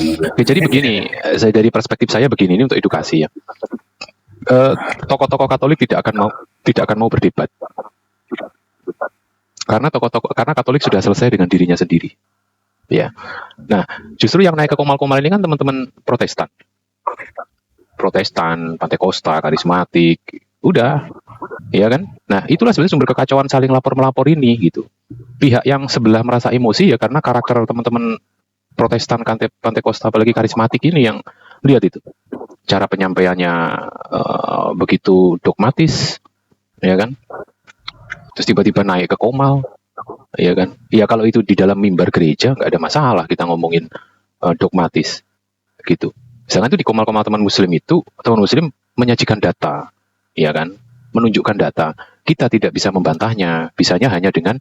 Ya, jadi begini, saya dari perspektif saya begini, ini untuk edukasi ya. Tokoh-tokoh Katolik tidak akan mau berdebat, karena Katolik sudah selesai dengan dirinya sendiri. Ya. Nah, justru yang naik ke komal-komal ini kan teman-teman Protestan, Pantekosta, karismatik, udah, ya kan? Nah, itulah sebenarnya sumber kekacauan saling lapor-melapor ini gitu. Pihak yang sebelah merasa emosi ya karena karakter teman-teman Protestan, Pantekosta, apalagi karismatik ini yang lihat itu. Cara penyampaiannya begitu dogmatis, ya kan? Terus tiba-tiba naik ke komal, ya kan? Ya kalau itu di dalam mimbar gereja nggak ada masalah kita ngomongin dogmatis, gitu. Sedangkan itu di komal-komal teman muslim menyajikan data, ya kan? Menunjukkan data. Kita tidak bisa membantahnya, bisanya hanya dengan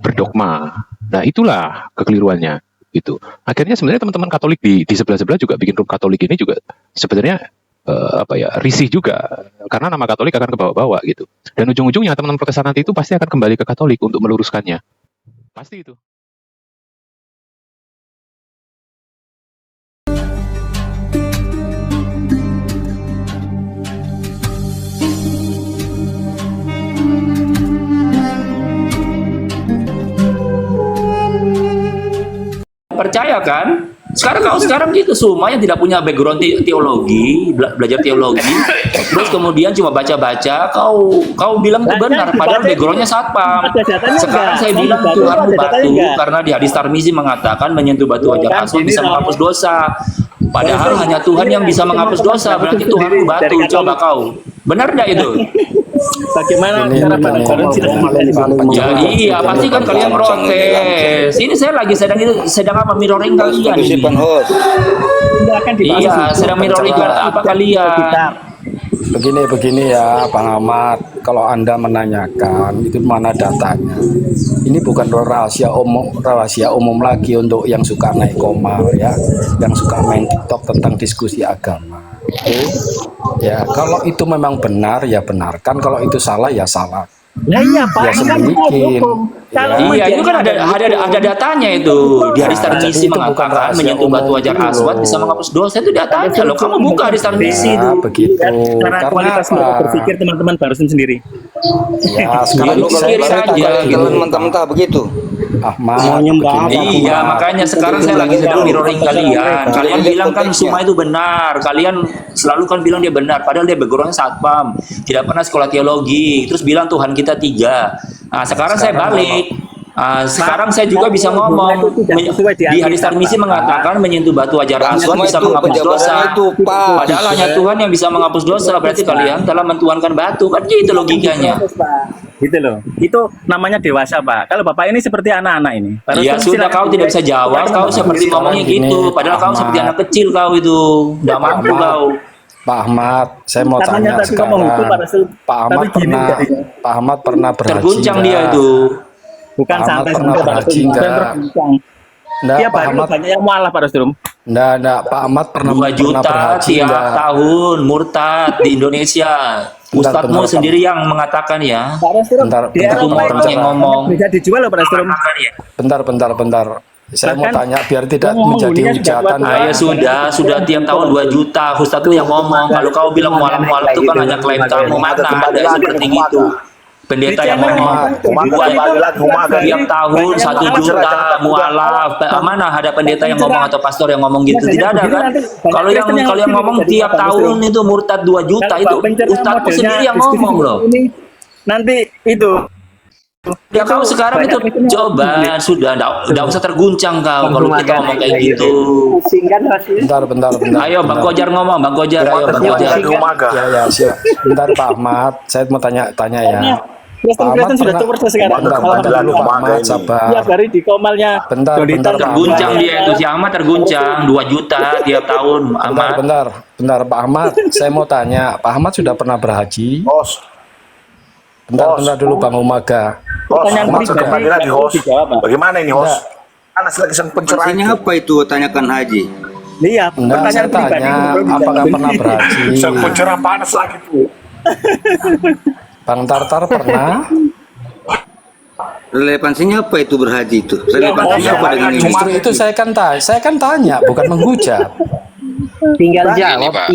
berdogma. Nah itulah kekeliruannya. Gitu. Akhirnya sebenarnya teman-teman Katolik di sebelah-sebelah juga bikin room Katolik ini juga sebenarnya risih juga karena nama Katolik akan ke bawah-bawah gitu. Dan ujung-ujungnya teman-teman Protestan nanti itu pasti akan kembali ke Katolik untuk meluruskannya. Pasti itu. Percaya kan? Sekarang gitu semua yang tidak punya background teologi, belajar teologi, terus kemudian cuma baca-baca, kau bilang itu benar, padahal backgroundnya satpam. Sekarang saya bilang Tuhan batu, karena di hadis Tarmizi mengatakan menyentuh batu wajar aswad bisa menghapus dosa. Padahal hanya Tuhan yang bisa menghapus dosa, berarti Tuhan batu. Coba kau, benar tidak itu? Bagaimana cara ya iya pasti kan kalian protes. Ini saya lagi sedang apa mirroring kalian ini. Iya sedang mirroring apa kalian. Begini ya Bang Ahmad, kalau Anda menanyakan itu mana datanya, ini bukan rahasia umum lagi untuk yang suka naik komal ya, yang suka main TikTok tentang diskusi agama. Ya kalau itu memang benar ya benarkan, kalau itu salah ya salah. Nah iya Pak, ya sembunyiin. Iya itu kan ada datanya itu di hadis Tarmizi mengatakan menyentuh batu wajar aswad bisa menghapus dosa, itu datanya loh. Kamu buka hadis Tarmizi itu. Begitu. Karena kualitas berpikir teman-teman barusan sendiri. Ya sekarang jalan mentah-mentah begitu. Ahmad, iya makanya sekarang saya lagi sedang mirroring kalian. Kalian bilang kan semua itu benar. Kalian selalu kan bilang dia benar, padahal dia backgroundnya satpam, tidak pernah sekolah teologi. Terus bilang Tuhan kita 3. Nah, sekarang saya balik. Sekarang saya juga bisa ngomong di hadis Tarmizi mengatakan menyentuh batu wajar aswad bisa menghapus dosa. Padahal hanya Tuhan yang bisa menghapus dosa. Berarti kalian telah mentuhankan batu, kan gitu logikanya. Gitu loh. Itu namanya dewasa Pak. Kalau Bapak ini seperti anak-anak ini. Ya sudah, kau tidak bisa jawab. Kau seperti ngomongnya gitu. Padahal kau seperti anak kecil kau itu. Tidak mampu kau. Pak Ahmad, saya mau tanya sekarang. Pak Ahmad pernah berhaji? Terguncang dia itu. Bukan santai pernah berhaji enggak? Tiap hari banyak yang mualaf Pak Rostrum. Enggak, Pak Ahmad pernah 2 juta berhaji tiap tahun murtad di Indonesia. Ustadzmu sendiri yang mengatakan ya. Bentar, yang ngomong. Bisa dijual loh Pak Rostrum. Bentar. Saya mau tanya biar tidak menjadi hujatan. Ya sudah tiap tahun 2 juta Ustadz yang ngomong. Kalau kau bilang mualaf itu kan hanya klaim kamu, mana ada seperti itu. Pendeta yang ngomong tiap tahun 1 juta mualaf, mana ada pendeta yang ngomong atau pastor yang ngomong gitu? Tidak ada kan? Kalau yang ngomong tiap tahun itu murtad 2 juta itu Ustadz sendiri yang ngomong loh. Nanti itu. Ya kau sekarang itu coba sudah enggak usah terguncang kau kalau kita ngomong kayak gitu. Bentar. Ayo Bang Kojar ngomong, Bang Kojar. Ya, siap. Bentar Pak Ahmad, saya mau tanya ya. Kristen sudah tua sekarang. Pak Ahmad, sabar. Tiap hari di komalnya. Bentar. Terguncang dia itu, si Ahmad terguncang 2 juta tiap tahun. Bentar Pak Ahmad, saya mau tanya, Pak Ahmad sudah pernah berhaji? Bentar dulu Bang Umaga. Kembali lagi host. Bagaimana ini host? Anas lagi pencerahan. Apa itu tanyakan Haji? Iya, saya tanya apakah pernah berhaji? Pencerahan panas lagi tuh. Bang Tartar pernah? Relevansinya apa itu berhaji itu? Relevansinya apa dengan ini? Justru itu saya kan tanya, bukan menghujat. Tinggal Ini jawab. Pak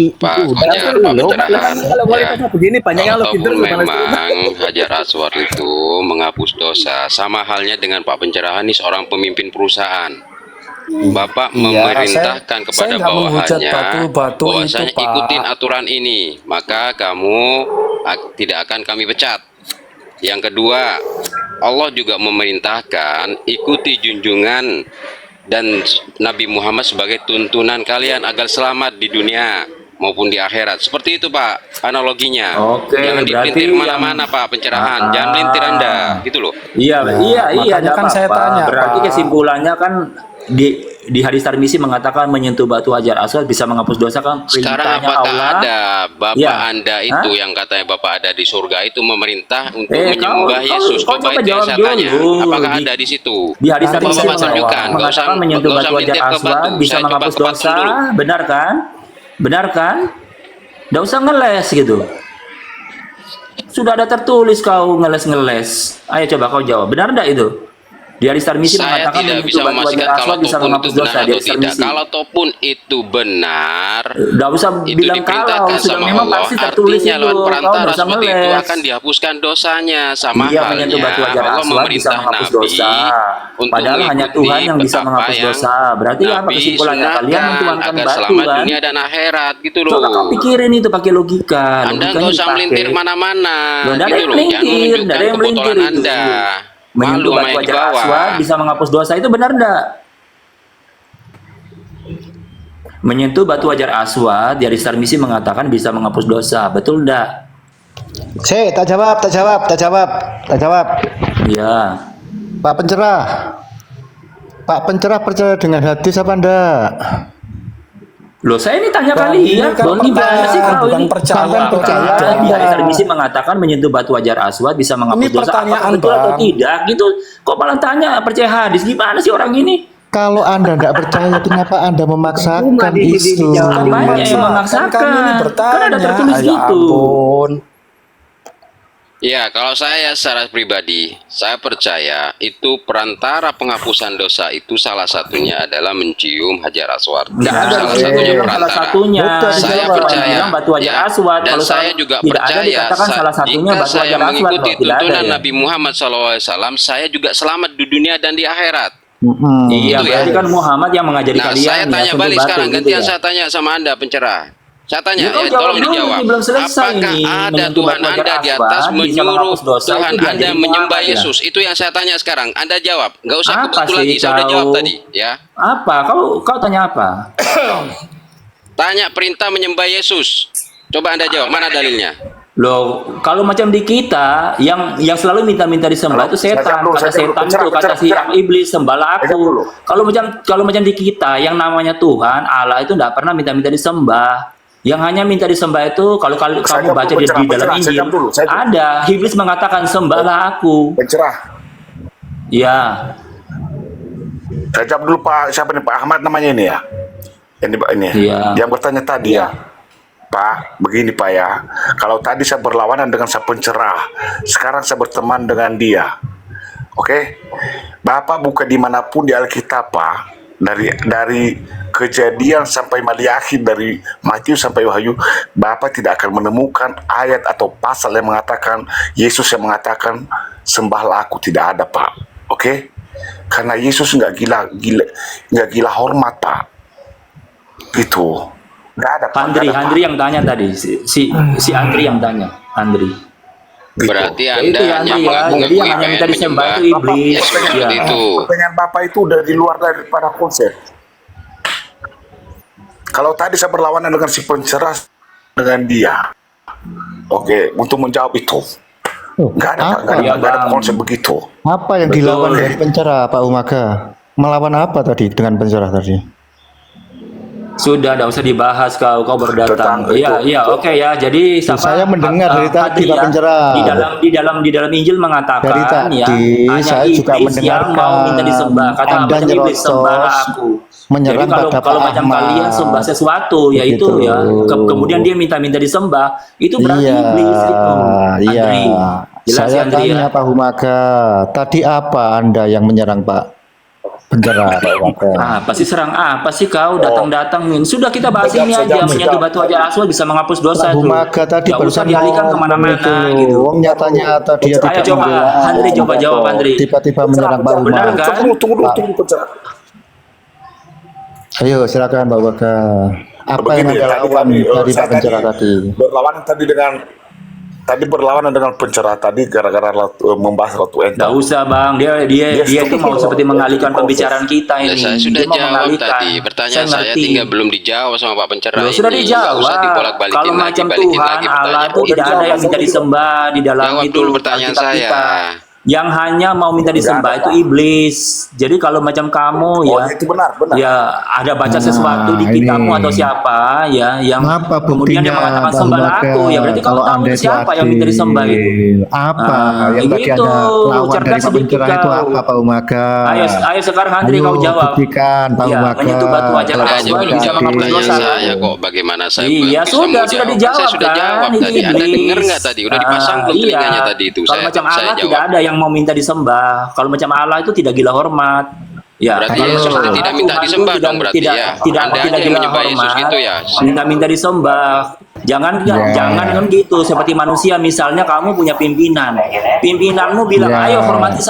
Fajar, Pak pencerahan. Kalau boleh Ya, tanya begini, banyak yang lebih pintar walaupun daripada saya. memang Hajar Aswad itu menghapus dosa, sama halnya dengan Pak pencerahan ini seorang pemimpin perusahaan. Bapak Iya, memerintahkan saya kepada nggak menghujat bawahannya batu-batu bahwasanya itu, Pak. ikutin aturan ini, maka kamu tidak akan kami pecat. Yang kedua, Allah juga memerintahkan ikuti junjungan dan Nabi Muhammad sebagai tuntunan kalian agar selamat di dunia maupun di akhirat. Seperti itu Pak analoginya. Oke, Jangan berarti dipelintir yang- mana-mana Pak pencerahan. Jangan melintir Anda, gitu loh. Iya, iya, makanya nggak kan saya apa-apa. tanya, Berarti Pak. kesimpulannya kan di hadis Tirmizi mengatakan menyentuh batu Hajar Aswad bisa menghapus dosa kan Sekarang perintahnya apakah Allah. ada Bapak Ya. Anda itu Hah? yang katanya Bapak ada di surga itu memerintah untuk kau menyembah Yesus? kau Coba coba itu yang jawab saya tanya. dulu. Apakah Di- ada di situ? Di hadis Nanti Tirmizi saya Bapak tunjukkan. Nggak usah mengatakan menyentuh nggak batu usah Hajar melintir ke Aswad batu. bisa Saya coba menghapus ke patung dosa. dulu. Benar kan? Benar kan? Nggak usah ngeles gitu. Sudah ada tertulis kau ngeles-ngeles. Ayo coba kau jawab. Benar enggak itu? Di hadis Tirmizi Saya mengatakan tidak menyentuh bisa batu memastikan Hajar kalau Aswad bisa topun itu menghapus dosa. benar Di atau hadis tidak. Tirmizi. Kalau topun itu benar, Nggak usah itu bilang kalau diperintahkan sudah sama memang Allah, pasti tertulis artinya itu. lewat Kau perantara nggak usah seperti itu ngeles. akan dihapuskan dosanya. Sama Iya, menyentuh halnya batu Hajar Allah Aswad bisa memerintah menghapus Nabi dosa. untuk Padahal hanya mengikuti Tuhan yang bisa apa menghapus yang dosa. Berarti apa Nabi kesimpulannya? Kalian sunahkan mentuhankan agar batu selamat kan? dunia dan akhirat gitu loh. Coba kau pikirin itu pakai logika. Anda Logikanya nggak usah dipakai. melintir mana-mana Loh, nggak ada gitu yang loh. Jangan melintir, nggak ada menunjukkan yang melintir kebotolan itu. Anda. Menyentuh Malu sama batu yang di Hajar bawah. Aswad bisa menghapus dosa itu benar enggak? Menyentuh batu Hajar Aswad di hadis Tirmizi mengatakan bisa menghapus dosa. Betul enggak? Tak jawab. Ya. Pak Pencerah. Pak Pencerah percaya dengan hadis apa enggak? Loh, saya ini tanya Bang, kalian, ini kan Bang, gimana sih pertanyaan, kau bukan ini? percaya. Sampai percaya. Di hadis Tirmizi mengatakan menyentuh batu Hajar Aswad bisa menghapus Ini dosa. pertanyaan, Apakah betul atau Bang. tidak? Gitu. Kok malah tanya percaya hadis? Gimana sih orang ini? Kalau Anda enggak percaya, kenapa Anda memaksakan itu? Apanya yang memaksakan? Kan kami ini bertanya. Kan ada tertulis Ya gitu. ampun. Ya, kalau saya secara pribadi, saya percaya itu perantara penghapusan dosa itu salah satunya adalah mencium Hajar Aswad. Nggak Itu ada salah yang satunya bilang perantara. salah satunya. Betul, Saya dijawab. percaya, Bilang batu Hajar ya, Aswad. dan Kalau saya juga tidak ada percaya dikatakan salah satunya jika batu saya Hajar Aswad. mengikuti Loh. Tidak ada tuntunan ya. Nabi Muhammad SAW, saya juga selamat di dunia dan di akhirat. Iya, Itu ya. berarti kan Muhammad yang mengajari Nah, kalian. saya tanya sentuh balik batu, sekarang, gitu gantian ya. saya tanya sama Anda pencerah. Saya tanya, Ya, kau ya, jawab tolong dulu, dijawab. ini belum selesai Apakah ini. ada Menyentuh Tuhan batu Hajar Anda di Aswad atas bisa menyuruh menghapus dosa, Tuhan itu Anda diajari menyembah Muhammad, ya? Yesus? Itu yang saya tanya sekarang. Anda jawab. Nggak usah Apa kebetul sih lagi. Saya udah kau? jawab tadi. Ya. Apa? Kau tanya apa? Tanya perintah menyembah Yesus. Coba Anda jawab. Mana dalilnya? Loh, kalau macam di kita yang selalu minta-minta disembah itu setan. Kata setan itu, kata si iblis sembahlah aku. Kalau macam di kita yang namanya Tuhan Allah itu tidak pernah minta-minta disembah. Yang hanya minta disembah itu kalau kamu baca di dalam Injil ada iblis mengatakan sembahlah aku. Pencerah. Ya. Saya jawab dulu Pak, siapa nih Pak Ahmad namanya ini ya? Ini. Iya. Yang bertanya tadi ya. Pak, begini Pak ya. Kalau tadi saya berlawanan dengan sang pencerah, sekarang saya berteman dengan dia. Oke? Bapak buka dimanapun di Alkitab Pak, dari Kejadian sampai Maliakhi, dari Matius sampai Wahyu, Bapak tidak akan menemukan ayat atau pasal yang mengatakan Yesus yang mengatakan sembahlah aku, tidak ada Pak. Oke? Karena Yesus nggak gila hormat Pak. Gitu. Nggak ada Pak. Andri yang tanya tadi, si Andri yang tanya, Andri. Gitu. Berarti Ya, Anda itu ya, hanya Andri ya. mengakui Jadi yang hanya minta disembah itu iblis. Yesus seperti Ya. itu. Pertanyaan Bapak itu udah di luar daripada konsep. Kalau tadi saya berlawanan dengan si pencerah dengan dia, oke, untuk menjawab itu, nggak ada Pak, nggak ada konsep begitu. Apa yang Betul. dilawan dari pencerah Pak Umaga? Melawan apa tadi dengan pencerah tadi? Sudah, tidak usah dibahas kau berdatang. Tentang Iya, itu. iya, oke ya. Jadi Saya mendengar dari tadi, Hadi Pak ya, Pencerah. di dalam Injil mengatakan Dari tadi, ya, hanya saya juga iblis yang mendengarkan mau minta disembah. Kata Anda macam iblis nyerocos, sembahlah aku. menyerang Jadi kalau pada Pak macam Ahmad. kalian sembah sesuatu, yaitu Begitu. ya kemudian dia minta disembah, itu berarti Iya, iblis itu. iya. Andri. Jelas Saya ya Andri tanya ya. Pak Humaga, tadi apa Anda yang menyerang Pak pencerah Pak Humaga? Apa sih serang apa sih kau datang-datang Min? Sudah kita bahas ini aja, menyentuh batu ajar aswad bisa menghapus dosa Pak itu. Humaga tadi Gak usah barusan dialihkan ngomong kemana-mana itu. gitu. Wong nyata-nyata dia Ayo tidak coba membela Andri, coba jawab Andri. tiba-tiba menyerang Pak Benar Humaga. kan? Tunggu pencerah. Ayo silakan Pak Humaga. Apa yang Begini, Anda tadi lakukan kami, dari saya Pak pencerah tadi? berlawanan dengan pencerah tadi gara-gara membahas Ratu Gak Ento. usah bang, dia itu mau seperti mengalihkan pembicaraan kita Ya, ini. saya sudah Dia mau jawab mengalihkan. tadi. Pertanyaan saya ngerti. tinggal belum dijawab sama Pak pencerah Loh, ini. sudah Nggak dijawab. usah dibolak-balikin Kalau lagi, macam balikin Tuhan lagi Allah pertanyaan. itu tidak ada yang minta disembah di dalam Jawab itu dulu pertanyaan Alkitab saya. kita. Yang hanya mau minta disembah itu iblis. Jadi kalau macam kamu Oh, ya, itu benar. ya ada baca sesuatu di ini. kitabmu atau siapa ya yang Apa kemudian dia buktinya mengatakan Pak sembahlah Humaga aku ya berarti kamu kalau tahu Anda itu siapa yang minta disembah itu. adil? Apa yang tadi gitu. Anda lawan Cerdas dari Pak sedikit pencerah itu kau. apa Pak Humaga? Ayo sekarang Andri Ayo, kau jawab. buktikan Pak Iya, Humaga. menyentuh batu ajar Kalau Anda aswad aja belum bisa jawab menghapus pertanyaan dosa. saya kok. Bagaimana saya Iya, bisa sudah menjawab? dijawab Saya sudah kan? jawab Ini tadi. Anda iblis. dengar nggak tadi? Udah dipasang belum Iya. telinganya tadi itu? Kalau macam saya Allah tidak jawab. ada yang mau minta disembah. Kalau macam Allah itu tidak gila hormat. Ya, Berarti kalau Yesus Allah, tidak minta Tuhan itu disembah dong berarti tidak, ya. Tidak, Anda tidak aja yang gila menyembah Yesus hormat. gitu ya. Minta disembah. Jangan kan gitu seperti manusia misalnya kamu punya pimpinanmu bilang Ya. ayo hormati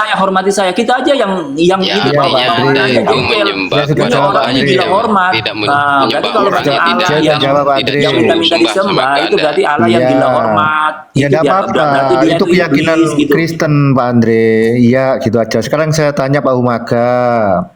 saya kita aja yang Ya, gitu artinya bawa-bawa Anda aja itu jengkel. menyembah Saya sudah kepada jawab, Allah Orang aja, ini bilang hormat. tidak Berarti menyembah kalau orang macam yang Allah Saya yang sudah jawab, tidak Andri. yang minta sembah sama disembah itu Anda. berarti Allah yang Iya. gila hormat. Ya Itu tidak apa-apa, berarti dia itu keyakinan iblis, gitu. Kristen Pak Andre. Iya gitu aja. Sekarang saya tanya Pak Humaga,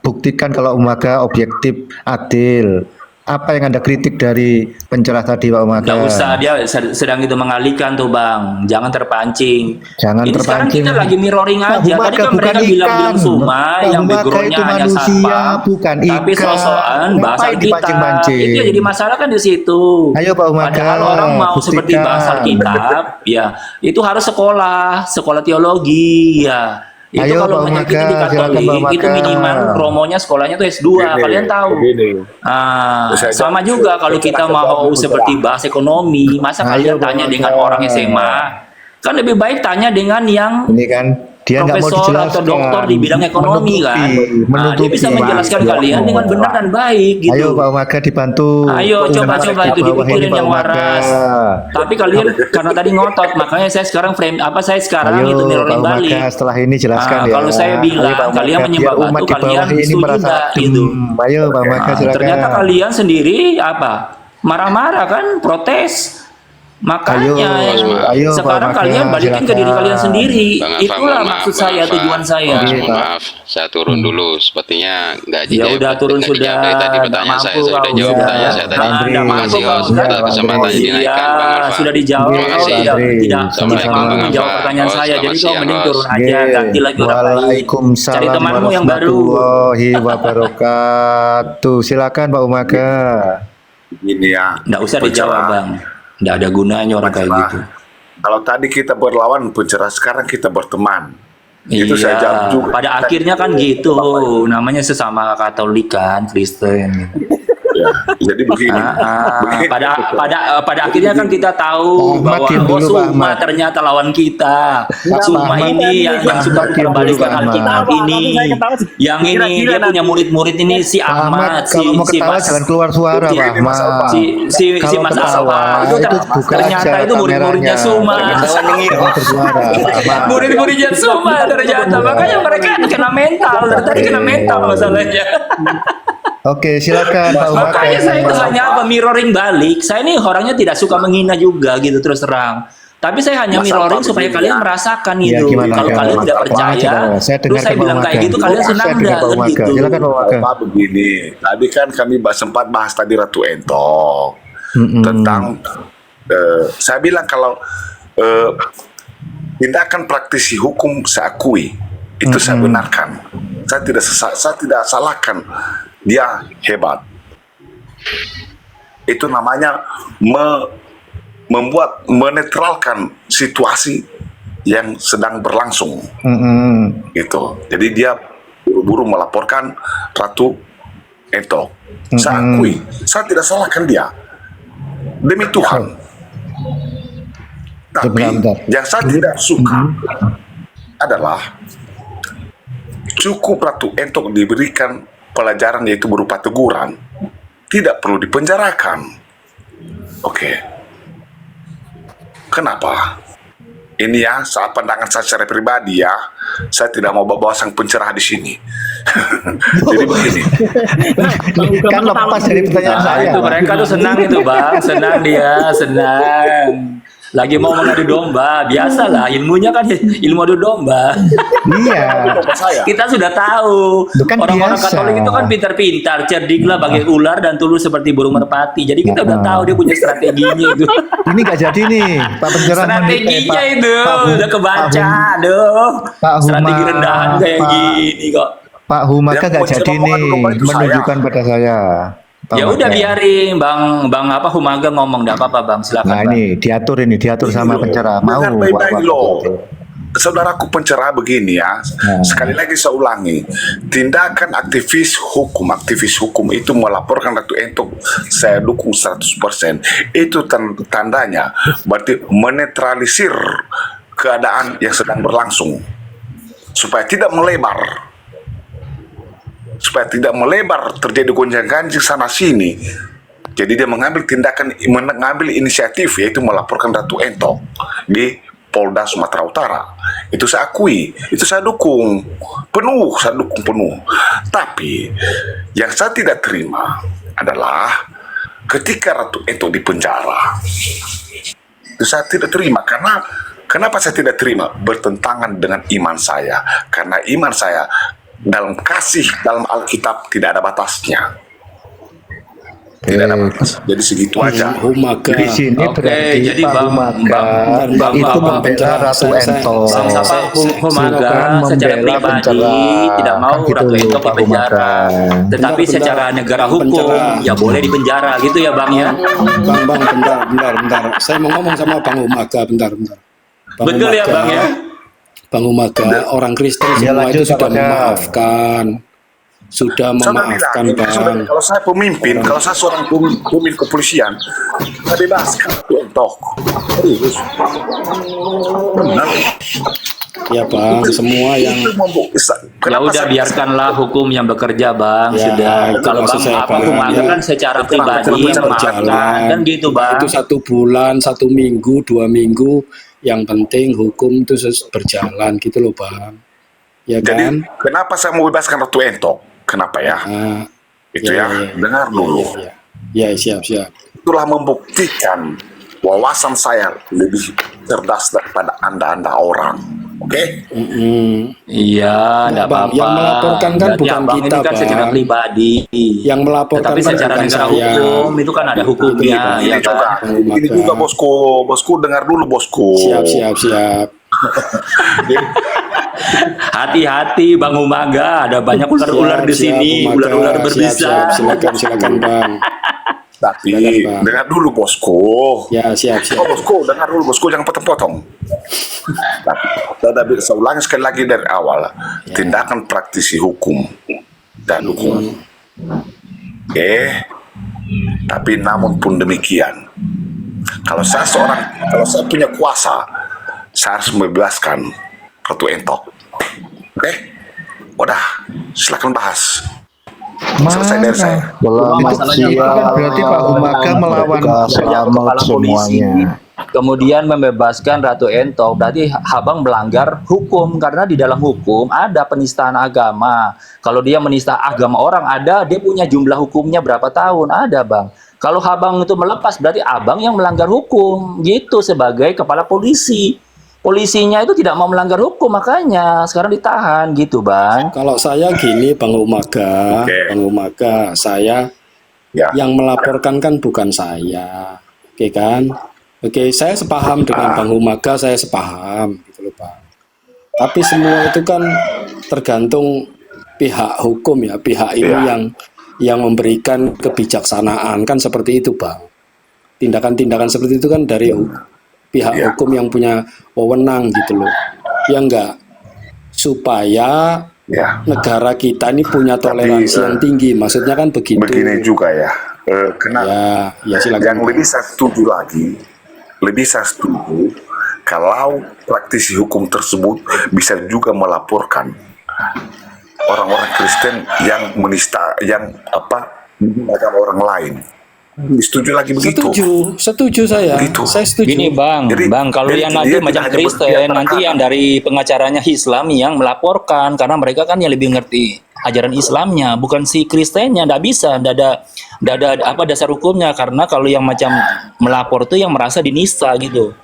buktikan kalau Humaga objektif, adil. Apa yang Anda kritik dari pencerah tadi Pak Humaga? Nggak usah, dia sedang itu mengalihkan tuh bang, jangan terpancing. Jangan Ini sekarang terpancing. kita lagi mirroring Pak aja. Tadi Humaga kan bukan mereka bilang ikan. Suma Pak yang Humaga backgroundnya itu hanya manusia, satpam, bukan tapi ikan. sosokan bahasa Ngapain Alkitab. dipancing-pancing? Itu yang jadi masalah kan di situ. Ayo Pak Humaga, Padahal orang mau seperti buktikan. bahasa Alkitab, ya itu harus sekolah teologi, ya. Itu Ayo, kalau Pak macam kita di Humaga, silakan, Pak Katolik Humaga. itu minimal promonya sekolahnya tuh S2, kalian tahu. Sama juga kalau kita mau seperti bahas ekonomi, masa Ayo, kalian tanya Pak dengan Humaga. orang SMA? Kan lebih baik tanya dengan yang Ini kan dia nggak mau profesor dijelaskan. atau doktor di bidang ekonomi kan. Nah, dia bisa menjelaskan kalian dengan benar dan baik gitu. Ayo Pak Humaga dibantu. Ayo Pak coba-coba Humaga itu di bawah ini, dipikirin Pak yang Humaga. waras. Tapi kalian karena tadi ngotot, makanya saya sekarang saya sekarang Ayo itu Pak mirroring balik. Humaga setelah ini jelaskan ya. Kalau saya bilang Ayo, Pak kalian Humaga, menyembah biar umat batu, di bawah kalian ini setuju merasa nggak, gitu. Ayo Pak Humaga silakan. Ternyata kalian sendiri apa? Marah-marah kan, protes. Makanya ayo, sekarang Pak Humaga, kalian balikin ke diri silakan. kalian sendiri. Bang Alfa, Itulah mohon maksud maaf, saya, Bang Alfa. tujuan saya. Mohon Iya, Pak. maaf, saya turun dulu. Sepertinya nggak Ya udah turun nggak sudah. dijawab dari tadi Nggak pertanyaan saya. mampu Saya sudah kau, jawab sudah. pertanyaan saya tadi. Andri. Nggak Terima mampu kasih kau, host sudah. atas kesempatan Andri. dinaikkan Bang Iya, Alfa. sudah dijawab. Terima Kau kasih. tidak Assalamualaikum, Bang menjawab Alfa. pertanyaan Host, saya. Jadi selamat kau siang, mending host. turun aja, ganti lagi orang lain. Waalaikumsalam Cari temanmu yang baru. warahmatullahi wabarakatuh. Silakan Pak Humaga. Ini ya. Nggak usah dijawab bang. Nggak ada gunanya orang kayak gitu. Kalau tadi kita berlawan pencerah, sekarang kita berteman. Itu saya jawab juga. Pada akhirnya kan gitu, namanya sesama Katolik kan, Kristen. Ya, jadi begini. Begini. Pada akhirnya kan kita tahu Pak Ahmad, bahwa diam dulu, Pak Suma Ahmad. ternyata lawan kita. Pak Suma Ahmad, ini yang suka Ahmad, diam dulu, membalikkan Pak Ahmad. Alkitab ini. Yang ini dia punya murid-murid ini si Pak Ahmad, Ahmad, kalau mau ketawa jangan keluar suara si- Pak Ahmad. si Kalau Mas ketawa, Alfa itu buka ternyata aja itu murid-muridnya kameranya. Suma. Jangan bersuara, Pak Ahmad. Murid-muridnya Suma ternyata, makanya mereka kena mental. Dari tadi kena mental masalahnya. Oke, silakan Pak Humaga. Makanya saya itu hanya apa mirroring balik. Saya ini orangnya tidak suka menghina juga gitu terus terang. Tapi saya hanya mirroring supaya kalian merasakan Ya, itu. gimana, Kalau gimana? kalian tidak Pak percaya, Humaga, saya terus dengarkan saya Pak bilang kayak Humaga. gitu, kalian senang Saya dengar nggak Pak kan Humaga. gitu? Silakan Pak Humaga. Pak, begini, tadi kan kami sempat bahas tadi Ratu Ento tentang saya bilang kalau tindakan praktisi hukum saya akui itu saya benarkan. Saya tidak salahkan dia hebat. Itu namanya menetralkan situasi yang sedang berlangsung gitu. Jadi dia buru-buru melaporkan Ratu Ento. Saya akui, saya tidak salahkan dia demi Tuhan. Tapi Bentar. yang saya tidak suka adalah cukup Ratu Ento diberikan pelajaran yaitu berupa teguran, tidak perlu dipenjarakan. Oke. Kenapa? Ini ya, saat pandangan saya secara pribadi ya, saya tidak mau bawa sang pencerah di sini. Jadi begini, Kan lepas dari pertanyaan Nah, saya. itu Pak. mereka tuh senang itu bang, senang dia, senang. Lagi mau mengadu domba, biasalah ilmunya kan ilmu adu domba. Iya. bapak saya. Kita sudah tahu Itu kan orang-orang biasa. Katolik itu kan pintar-pintar, cerdik lah bagai ular dan tulus seperti burung merpati. Jadi kita udah tahu dia punya strateginya itu. Ini nggak jadi nih, Pak Pencerahan. Strateginya itu udah kebaca, aduh. Pak Strategi Huma, rendahan kayak Pak- gini kok. Pak Humaka Yang nggak mau jadi ngomong nih dulu itu saya. menunjukkan pada saya. Pak Ya udah Humaka. biarin Bang apa Humaga ngomong, enggak apa-apa Bang, silakan. Nah Bang. ini diatur sama Loh, pencerah. Mau dengar Pak baik-baik Humaka loh. diatur. Saudaraku pencerah begini ya, sekali lagi saya ulangi, tindakan aktivis hukum itu melaporkan Ratu Ento, saya dukung 100%. Itu tandanya berarti menetralisir keadaan yang sedang berlangsung supaya tidak melebar terjadi gonjang-ganjing sana sini. Jadi dia mengambil inisiatif yaitu melaporkan Ratu Ento di Polda Sumatera Utara. Itu saya akui, itu saya dukung penuh. Tapi yang saya tidak terima adalah ketika Ratu Ento di penjara. Itu saya tidak terima karena kenapa saya tidak terima? Bertentangan dengan iman saya. Karena iman saya dalam kasih dalam Alkitab tidak ada batasnya. Tidak ada batas. Jadi segitu aja. Humaka. Di sini Oke, berarti jadi Pak Bang- Humaka Bang- itu Bang- membela Ratu Ento. Sama-sama Humaga Bukan secara membela pribadi pencerah. tidak mau Kan gitu, Ratu Ento Pak dipenjara, Humaka. tetapi Bentar, secara negara hukum pencerah. ya boleh dipenjara gitu ya Bang ya. Bang, bentar. Saya mau ngomong sama Bang Humaka, bentar. Bang Betul ya Humaka, Bang ya. Bang Humaka, orang Kristen Ya, semua lanjut, itu sudah Pak Pada. memaafkan. Sudah Saya memaafkan, bilang, Bang. kalau saya pemimpin, kalau saya seorang pemimpin kepolisian, saya bebaskan Ratu Ento. Serius. Benar. Ya, Bang, semua yang Itu Ya udah biarkanlah hukum yang bekerja Bang, Ya, sudah. itu Kalau maksud Bang saya, apa Bang, Humaga ya. kan secara pribadi yang memaafkan berjalan. kan gitu Bang. itu 1 bulan, 1 minggu, 2 minggu, yang penting hukum itu berjalan gitu loh, Bang. Ya Jadi kan? kenapa saya mau bebaskan Ratu Ento? Kenapa ya? Nah, Itu ya, dengar dulu. ya, siap. Itulah membuktikan wawasan saya lebih cerdas daripada anda orang. Oke? Iya, enggak Bang, apa-apa. yang melaporkan kan Berarti bukan Abang kita, ini kan secara Bang. pribadi. Yang melaporkan Tetapi kan secara bukan negara saya. hukum itu kan ada hukumnya, Ini ya juga, kan? ini juga bosku dengar dulu bosku. Siap. Hati-hati Bang Humaga, ada banyak ular-ular di Siap, sini, Humaka. ular-ular berbisa. Silakan, Bang. Tapi Silakan, Bang. dengar dulu bosku. Ya, siap. Oh bosku, dengar dulu bosku, jangan potong-potong. Saya ulangi sekali lagi dari awal. Tindakan praktisi hukum dan hukum. Oke. Tapi namun pun demikian, kalau saya punya kuasa, saya harus membebaskan Ratu Ento. Oke? Udah, silakan bahas. Selesai dari saya. Itu kan berarti Pak Humaka melawan Kepala polisi, kemudian membebaskan Ratu Ento, berarti Abang melanggar hukum karena di dalam hukum ada penistaan agama. Kalau dia menista agama orang ada, dia punya jumlah hukumnya berapa tahun ada Bang. Kalau Abang itu melepas berarti Abang yang melanggar hukum gitu sebagai kepala polisi. Polisinya itu tidak mau melanggar hukum makanya sekarang ditahan gitu Bang. Kalau saya gini, Bang Humaka, Oke. Bang Humaka, saya Ya. yang melaporkan kan bukan saya, oke kan? Oke, saya sepaham dengan Bang Humaka, saya sepaham, gitu loh Pak. Tapi semua itu kan tergantung pihak hukum ya, pihak ini yang memberikan kebijaksanaan kan seperti itu Bang. Tindakan-tindakan seperti itu kan dari pihak hukum yang punya wewenang gitu loh. Ya enggak, supaya negara kita ini punya toleransi yang tinggi, maksudnya kan begitu. Begini juga ya. Kenapa? Ya silakan. Yang lebih saya setuju lagi, lebih saya setuju kalau praktisi hukum tersebut bisa juga melaporkan orang-orang Kristen yang menista, yang menggunakan orang lain. Setuju lagi begitu? Setuju saya. Begitu. Saya setuju. Gini bang, Jadi- kalau jadi yang nanti dia macam tidak hanya Kristen, berpihak nanti terhadap- yang dari pengacaranya Islam yang melaporkan, karena mereka kan yang lebih ngerti ajaran Islamnya, bukan si Kristennya. Nggak bisa, nggak ada apa dasar hukumnya, karena kalau yang macam melapor tuh yang merasa dinista gitu.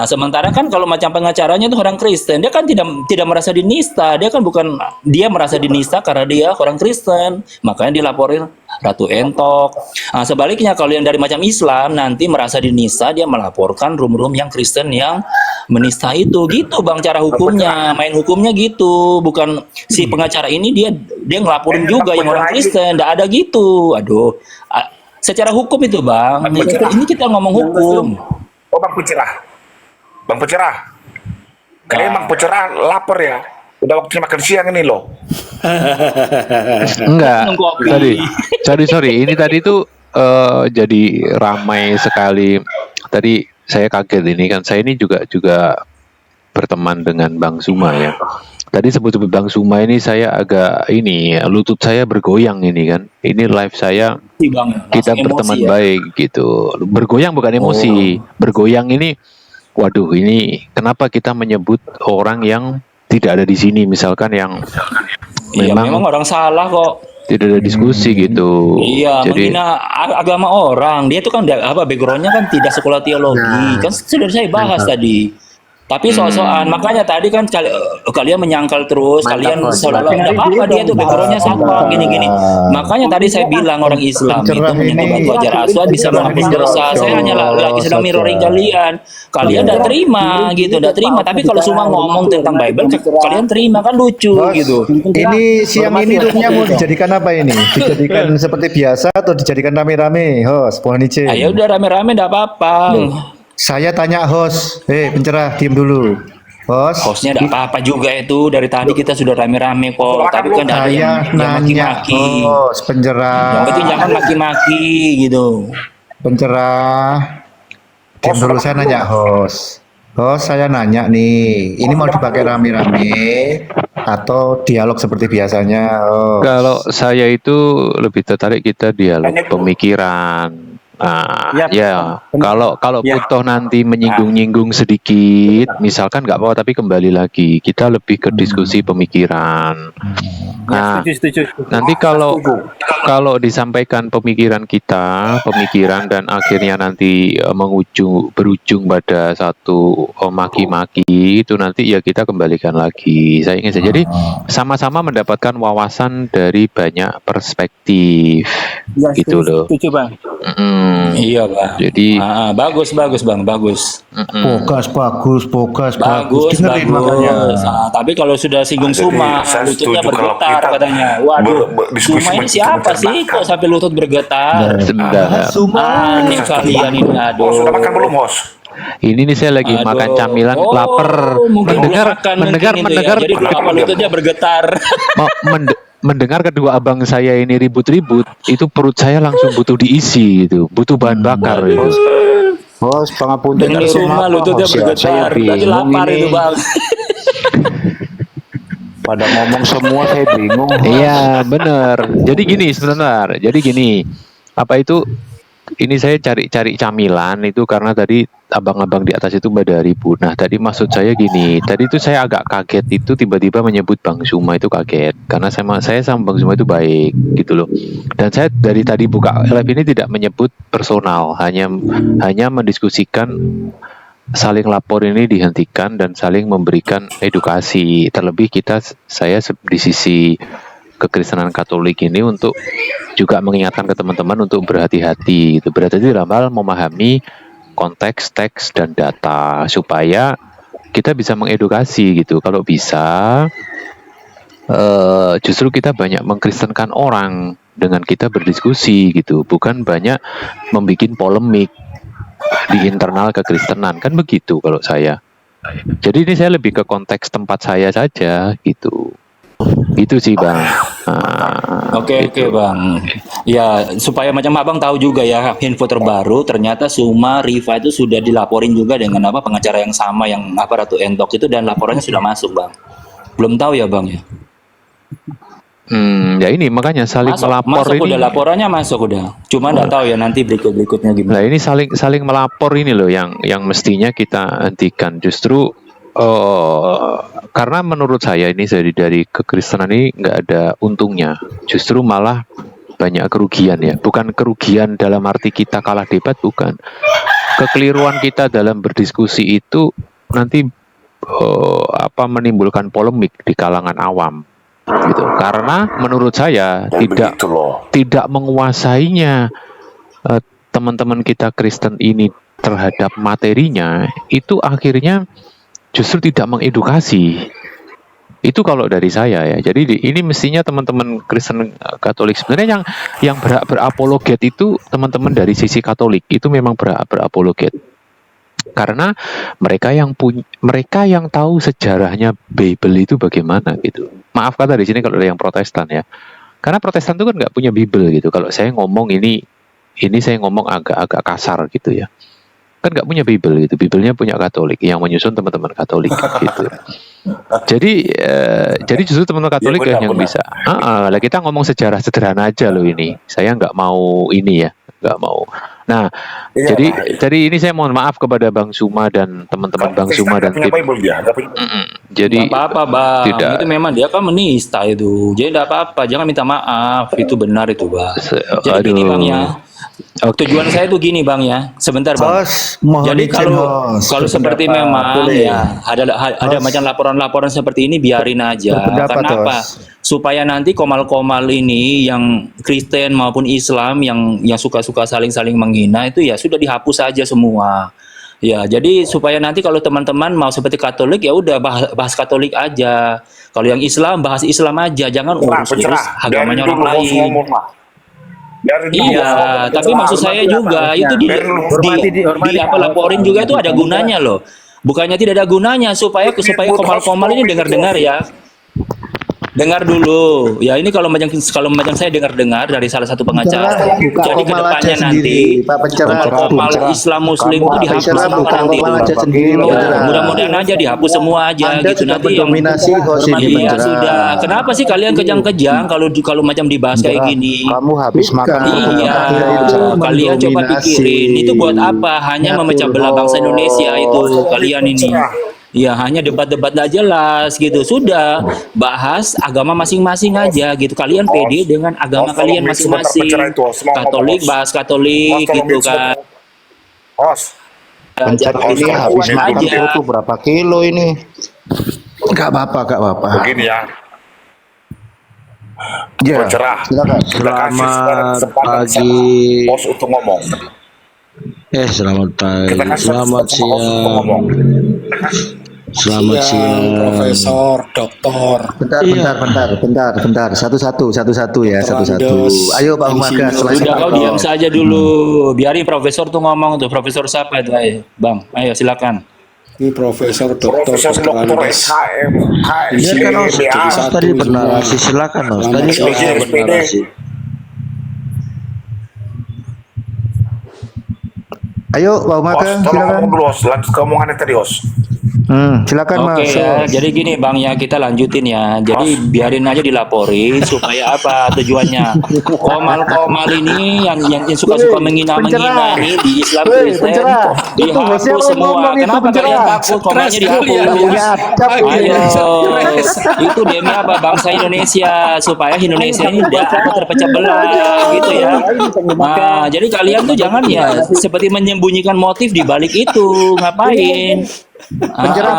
Sementara kan kalau macam pengacaranya itu orang Kristen, dia kan tidak merasa dinista, dia merasa dinista karena dia orang Kristen, makanya dilaporin Ratu Entok. Sebaliknya kalau yang dari macam Islam nanti merasa dinista, dia melaporkan rum-rum yang Kristen yang menista itu, gitu bang cara hukumnya, main hukumnya gitu, bukan si pengacara ini dia ngelaporin juga yang orang Kristen, nggak ada gitu. Aduh, secara hukum itu bang, ini kita ngomong hukum. Oh Bang Pencerah, kalian Bang Pencerah lapar ya? Udah waktunya makan siang ini loh. Enggak. Minum kopi. Sorry. Ini tadi tuh jadi ramai sekali. Tadi saya kaget ini kan. Saya ini juga berteman dengan Bang Suma ya. Tadi sebut-sebut Bang Suma ini saya agak lutut saya bergoyang ini kan. Ini live saya Bang, kita langsung berteman emosi ya. baik gitu. Bergoyang bukan emosi. Bergoyang ini, waduh ini kenapa kita menyebut orang yang tidak ada di sini, misalkan yang Iya, memang memang orang salah kok. tidak ada diskusi gitu. Iya, Jadi menghina agama orang. Dia tuh kan backgroundnya kan tidak sekolah teologi. Kan sudah saya bahas tadi. Tapi soal-soal makanya tadi kan kalian menyangkal terus, kalian seolah-olah tidak apa-apa dia tuh backgroundnya sama gini-gini. Makanya tadi saya bilang orang Islam itu Pencerah menyentuh ini- batu ajar aswad bisa menghapus dosa. Saya hanya lagi sedang mirroring kalian. Kalian tidak terima gitu, tidak terima. Tapi kalau semua ngomong tentang Bible, kalian terima kan lucu Bos, gitu. ini siang ini roomnya mau dijadikan apa ini? Dijadikan seperti biasa atau dijadikan rame-rame? Host, pohon hijau. Ayo udah rame-rame tidak apa-apa. Saya tanya host, pencerah diam dulu. Host, Hostnya tidak apa-apa juga itu, dari tadi kita sudah rame-rame kok, tapi kan tidak ada saya yang nanya maki-maki. host, pencerah. Yang penting jangan maki-maki gitu. Pencerah. Diam dulu, saya nanya host. Host, saya nanya nih, ini mau dipakai rame-rame atau dialog seperti biasanya? Host. kalau saya itu lebih tertarik kita dialog pemikiran. Ya, kalau toh nanti menyinggung-nyinggung sedikit, misalkan nggak apa-apa, tapi kembali lagi kita lebih ke diskusi pemikiran. Nah, Setuju. nanti kalau disampaikan pemikiran dan akhirnya nanti berujung pada satu maki-maki, itu nanti ya kita kembalikan lagi. Saya ingin saja jadi sama-sama mendapatkan wawasan dari banyak perspektif, gitu loh. Setuju bang. Iya bang. Jadi bagus bang, bagus. Bagus. Dengerin Bagus. makanya. Tapi kalau sudah singgung Jadi, Suma, saya lututnya setuju kalau bergetar kita katanya. Waduh, berdiskusi Suma ini menciptakan siapa sih bakat. kok sampai lutut bergetar? sebentar. Aneh kalian ini, aduh. Oh, sudah makan belum, Host? Ini nih saya lagi Aduh. makan camilan, Oh, lapar. mungkin Mendengar belum makan mungkin itu ya. mendengar Jadi kenapa lututnya bergetar? mendengar kedua abang saya ini ribut-ribut, itu perut saya langsung butuh diisi gitu, butuh bahan bakar gitu. Host, pangapunten Dengar Suma lututnya bergetar. Berarti lapar itu bang. Pada ngomong semua saya bingung. Iya, bener. Jadi gini sebentar. Jadi gini, apa itu? Ini saya cari camilan itu karena tadi abang-abang di atas itu pada ribut. Nah, tadi maksud saya gini. Tadi itu saya agak kaget itu tiba-tiba menyebut Bang Suma itu kaget karena saya sama Bang Suma itu baik gitu loh. Dan saya dari tadi buka live ini tidak menyebut personal, hanya mendiskusikan saling lapor ini dihentikan dan saling memberikan edukasi. Terlebih saya di sisi kekristenan Katolik ini untuk juga mengingatkan ke teman-teman untuk berhati-hati gitu. Berhati-hati dalam hal memahami konteks, teks, dan data supaya kita bisa mengedukasi gitu. Kalau bisa justru kita banyak mengkristenkan orang dengan kita berdiskusi gitu, bukan banyak membuat polemik di internal kekristenan, kan begitu kalau saya. Jadi ini saya lebih ke konteks tempat saya saja gitu. Itu sih Bang. Oke Bang. Ya supaya macam abang tahu juga ya info terbaru ternyata Suma Riva itu sudah dilaporin juga dengan apa pengacara yang sama yang apa Ratu Entok itu dan laporannya sudah masuk Bang. Belum tahu ya Bang ya. Ya ini makanya saling melapor masuk ini. Udah laporannya masuk udah. Cuma nggak tahu ya nanti berikutnya gimana. Nah ini saling melapor ini loh yang mestinya kita hentikan. Justru karena menurut saya ini dari kekristenan ini nggak ada untungnya. Justru malah banyak kerugian ya. Bukan kerugian dalam arti kita kalah debat, bukan. Kekeliruan kita dalam berdiskusi itu nanti menimbulkan polemik di kalangan awam. Gitu. Karena menurut saya tidak menguasainya teman-teman kita Kristen ini terhadap materinya itu akhirnya justru tidak mengedukasi. Itu kalau dari saya ya. Jadi ini mestinya teman-teman Kristen Katolik sebenarnya yang berhak berapologet itu teman-teman dari sisi Katolik itu memang berhak berapologet. Karena mereka yang tahu sejarahnya Bible itu bagaimana gitu. Maaf kata di sini kalau ada yang Protestan ya. Karena Protestan itu kan nggak punya Bible gitu. Kalau saya ngomong ini saya ngomong agak kasar gitu ya. Kan nggak punya Bible gitu. Biblenya punya Katolik yang menyusun teman-teman Katolik gitu. Jadi justru teman-teman Katolik yang bisa. Lah kita ngomong sejarah sederhana aja loh ini. Saya nggak mau ini ya, nggak mau. Nah, jadi ini saya mohon maaf kepada Bang Suma dan teman-teman Bang Suma dan tim. Jadi nggak apa-apa Bang, tidak. Itu memang dia kan menista itu. Jadi tidak apa-apa, jangan minta maaf. Itu benar itu Bang. Jadi gini Bang ya. Tujuan saya tuh gini Bang ya. Sebentar Bang. Jadi kalau seperti memang ya ada macam laporan-laporan seperti ini biarin aja. Kenapa? Supaya nanti komal-komal ini yang Kristen maupun Islam yang suka-suka saling-saling menghina itu ya sudah dihapus saja semua. Ya, jadi supaya nanti kalau teman-teman mau seperti Katolik ya udah bahas Katolik aja. Kalau yang Islam bahas Islam aja, jangan urus-urus agamanya orang lain. Iya, tapi maksud saya juga itu laporin juga itu ada gunanya loh. Bukannya tidak ada gunanya supaya komal-komal ini dengar-dengar ya. Dengar dulu. Ya ini kalau macam saya dengar dari salah satu pengacara. Jadi kedepannya nanti komal Islam Muslim itu dihapus semua nanti. Mudah-mudahan aja dihapus semua aja gitu nanti yang iya sudah. Kenapa sih kalian kejang-kejang kalau macam dibahas kayak gini? Kamu habis makan. Iya. Kalian coba pikirin itu buat apa? Hanya memecah belah bangsa Indonesia itu kalian ini. Ya hanya debat-debat gak jelas gitu. Sudah bahas agama masing-masing aja gitu. Kalian pede dengan agama kalian masing-masing. Katolik bahas Katolik gitu kan. Pencet ini habis makan itu berapa kilo ini? Gak apa-apa. Begini ya. Ya, Cerah. silakan. Selamat pagi. Bos untuk ngomong. Selamat pagi. Selamat siang. Selamat siang, Profesor, Doktor. Bentar. Satu-satu ya, satu-satu. Ayo Pak Umaga, Udah kau diam saja dulu. Biarin profesor tuh ngomong tuh. Profesor siapa itu? Ayo, Bang. Ayo silakan. Ini Profesor Doktor HM. tadi bernarasi, silakan Os. Tadi bernarasi. Ayo Pak Umaga, Tolong silakan. ngomong dulu, Os. Lanjut ke omongannya tadi, Os. Silakan Oke Mas. ya, jadi gini Bang ya, kita lanjutin ya. Jadi biarin aja dilaporin supaya apa tujuannya? Komal-komal ini yang suka-suka menghina ini di Islam Kristen dihapus semua. Kenapa kalian takut komalnya dihapus? Ayo, itu demi apa? Bangsa Indonesia supaya Indonesia ini tidak terpecah belah gitu ya. Nah, jadi kalian tuh jangan ya seperti menyembunyikan motif di balik itu. Ngapain? Penjara,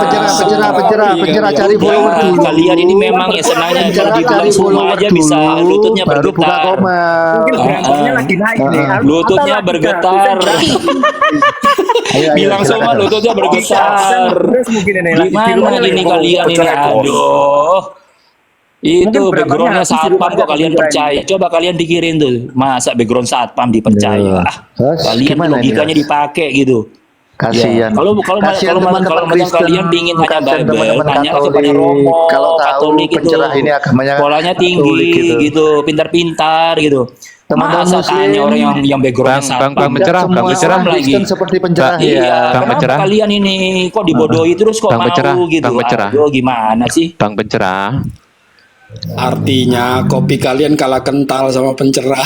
cari follower dulu. Kalian ini memang ya senangnya kalau dibilang semua aja bisa lututnya bergetar. Lututnya bergetar. Bilang semua lututnya bergetar. Gimana ini kalian ini? Aduh. Itu backgroundnya satpam kok kalian percaya? Coba kalian pikirin tuh, masa background satpam dipercaya? Kalian logikanya dipakai gitu. Kasihan. Kalau kalau Kasihan kalau teman-teman macam Kristen, kalian pingin hanya kasihan Bible, teman-teman tanya kepada Katolik. Romo, Kalau tahu Katolik itu pencerah ini agamanya sekolahnya tinggi Katolik gitu. gitu, pintar-pintar gitu. Teman-teman Masa Muslim, tanya orang yang backgroundnya Bang satpam, Mencerah, Bang semua Mencerah. orang Kristen seperti pencerah Bang- ya. Iya, Bang kenapa Mencerah. kalian ini kok dibodohi terus kok Bang mau Mencerah, gitu? Bang Mencerah. Aduh, gimana sih? Bang Pencerah. Artinya kopi kalian kalah kental sama pencerah.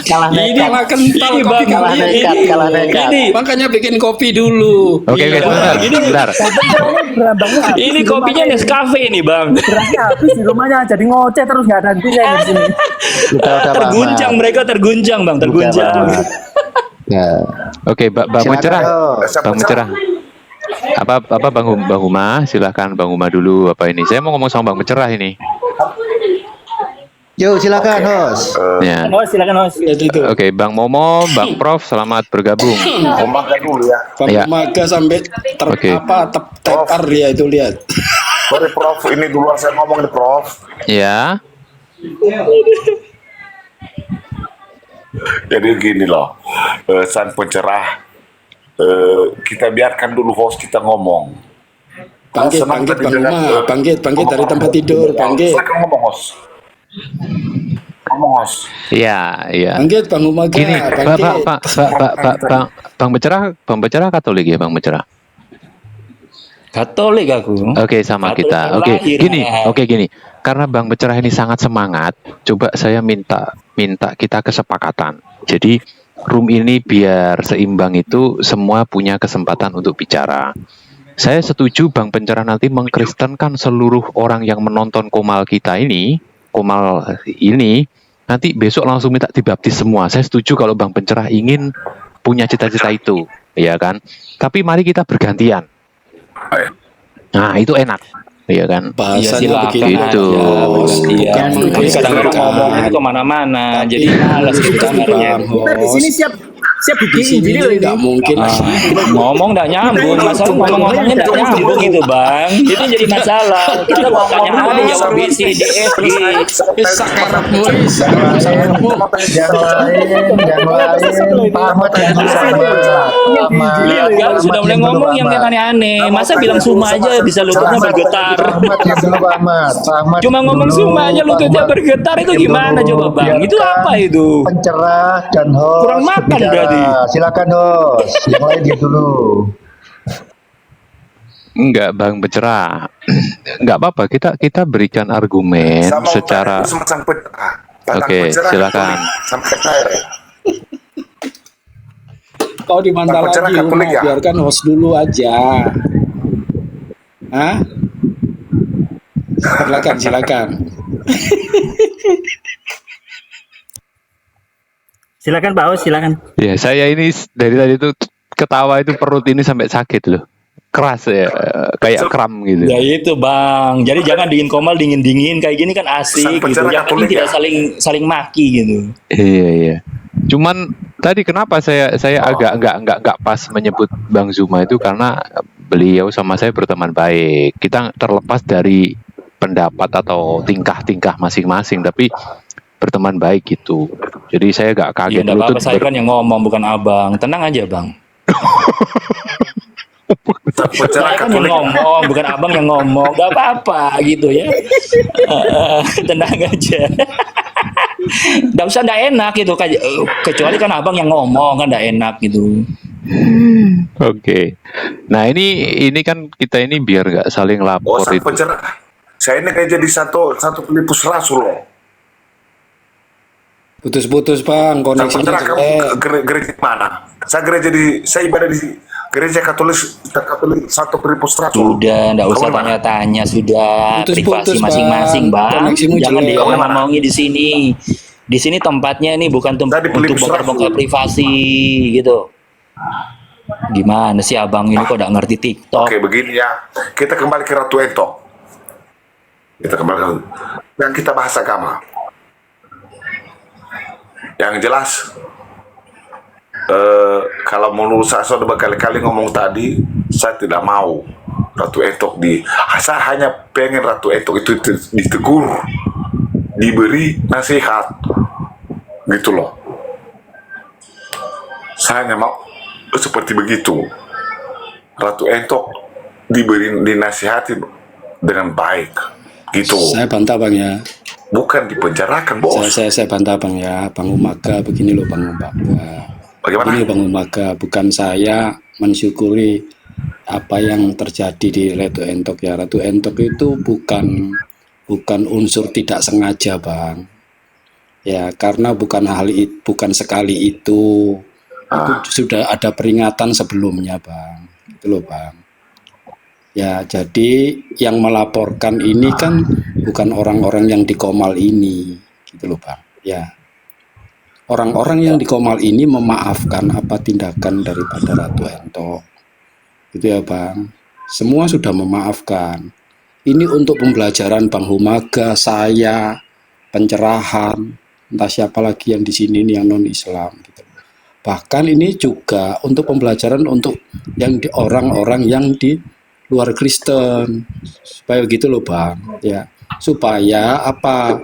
Kalah Ini nekat. kalah kental Ini, kopi Bang, Kalah kalian. nekat, kalah nekat. Ini Makanya bikin kopi dulu. Oke, Iya. sebentar, sebentar. Berambangnya habis ini di kopinya rumahnya. Nescafe nih, Bang. Berasnya habis di rumahnya, jadi ngoceh terus nggak ada hentinya di sini. Udah Terguncang mereka terguncang, Bang, terguncang. Ya. Oke, Bang Silakan, Mencerah. Hos. Bang Mencerah. Apa Bang Huma, silahkan Bang Huma dulu apa ini. Saya mau ngomong sama Bang Mencerah ini. Yuk silakan, Hos. Ya. Silakan host. Oke, Bang Momo, Bang Prof, selamat bergabung. Makan dulu ya. Ya. Maga sampai Oke. tepar dia itu lihat. Sorry Prof, ini duluan saya ngomong nih Prof. Ya. Jadi gini loh, sang pencerah, kita biarkan dulu host kita ngomong. Bangkit, Senang bangkit tadi Bang dengan, Uma, bangkit dari tempat tidur, bangkit. Silakan ngomong host. Ngomong host. Ya, ya. Bangkit Bang Uma, Gini, bangkit. Bang Pencerah Katolik ya, Bang Pencerah. Katolik aku. Oke, sama Katolik kita. Oke, lahir. gini. Karena Bang Pencerah ini sangat semangat, coba saya minta kita kesepakatan. Jadi room ini biar seimbang itu semua punya kesempatan untuk bicara. Saya setuju Bang Pencerah nanti mengkristenkan seluruh orang yang menonton Komal ini nanti besok langsung minta dibaptis semua. Saya setuju kalau Bang Pencerah ingin punya cita-cita itu, ya kan? Tapi mari kita bergantian. Nah, itu enak, ya kan? Bahasanya silakan begini. Gitu. Iya, Bukan tapi kadang-kadang bukan. ngomong itu kemana-mana, jadi malas gitu dengarnya. Kita di sini siap Di bikin sini Injil loh ini. nggak mungkin. Ngomong nggak nyambung, masalah ngomong-ngomongnya nggak nyambung gitu, Bang. Itu jadi masalah. Kita ngomongnya ada jawab B, C, D, F, G. Sakarapmu, Yang lain, Pak Ahmad yang dulu Lihat kan, sudah mulai ngomong yang aneh-aneh. Masa bilang suma aja bisa lututnya bergetar. Pak Ahmad yang dulu, Pak Ahmad. Pak Ahmad Cuma ngomong dulu, suma aja Pak lututnya Ahmad. bergetar itu gimana coba, Bang? Itu apa itu? Pencerah dan host Kurang makan berbicara. berarti. Silakan host, yang lain dia dulu. Enggak, Bang Pencerah. Enggak apa-apa, kita berikan argumen secara sang pencerah. Oke, silakan. Sampai saya. Kau di mana Bang lagi? Pencerah Uma? Katolik ya? Biarkan host dulu aja. Hah? Silakan. Silakan Pak Host, silakan. Ya, saya ini dari tadi itu ketawa itu perut ini sampai sakit loh. Keras ya, kayak kram gitu. Ya itu, Bang. Jadi jangan dingin komal dingin-dingin kayak gini kan asik Sang gitu. pencerah Yang penting Katolik tidak ya? saling maki gitu. Iya. Cuman tadi kenapa saya agak enggak pas menyebut Bang Zuma itu karena beliau sama saya berteman baik. Kita terlepas dari pendapat atau tingkah-tingkah masing-masing, tapi berteman baik gitu. Jadi saya agak Ya kaget enggak lutut apa-apa, saya kan yang ngomong bukan Abang. Tenang aja, Bang. Pencerah Saya kan yang Katolik. ngomong, bukan Abang yang ngomong. Gak apa-apa gitu ya. Tenang aja. Nggak usah, nggak enak gitu. Kecuali kan Abang yang ngomong kan nggak enak gitu. Oke. Nah, ini kan kita ini biar nggak saling Oh, lapor sang itu. pencerah. Saya ini kayak jadi satu pelipus rasul loh. Putus-putus Bang, Sang koneksinya pencerah kamu jelek. gereja mana? Saya ibadah di gereja Katolik satu pelipus rasul. Udah, nggak usah Kamu di mana? tanya-tanya, sudah Putus-putus, privasi masing-masing, Bang. Bang. Koneksimu Jangan jelek. diomong-omongin di sini. Di sini tempatnya ini bukan Tadi untuk pelipis bongkar-bongkar rasul. privasi gitu. Gimana sih Abang ini kok nggak ngerti TikTok? Oke, begini ya. Kita kembali ke Ratu Eto. Yang kita bahas agama. Yang jelas, kalau menurut saya sudah berkali-kali ngomong tadi, saya tidak mau Ratu Etok saya hanya pengen Ratu Etok itu ditegur, diberi nasihat, gitu loh. Saya hanya mau seperti begitu. Ratu Entok dinasihati dengan baik, gitu. Saya bantah Bang ya. Bukan dipenjarakan, bos. Saya bantah Bang ya. Bang Umaga begini loh Bang Umaga. Bagaimana? Begini Bang Umaga, bukan saya mensyukuri apa yang terjadi di Ratu Entok ya. Ratu Entok itu bukan unsur tidak sengaja Bang. Ya, karena bukan sekali itu sudah ada peringatan sebelumnya Bang. Itu loh Bang. Ya, jadi yang melaporkan ini kan bukan orang-orang yang di Komal ini, gitu loh Bang. Ya, orang-orang yang di Komal ini memaafkan apa tindakan daripada Ratu Entok, gitu ya Bang. Semua sudah memaafkan. Ini untuk pembelajaran Bang Humaga, saya, pencerahan, entah siapa lagi yang di sini nih yang non Islam, gitu. Bahkan ini juga untuk pembelajaran untuk yang di orang-orang yang di luar Kristen, supaya gitu loh Bang, ya, supaya apa,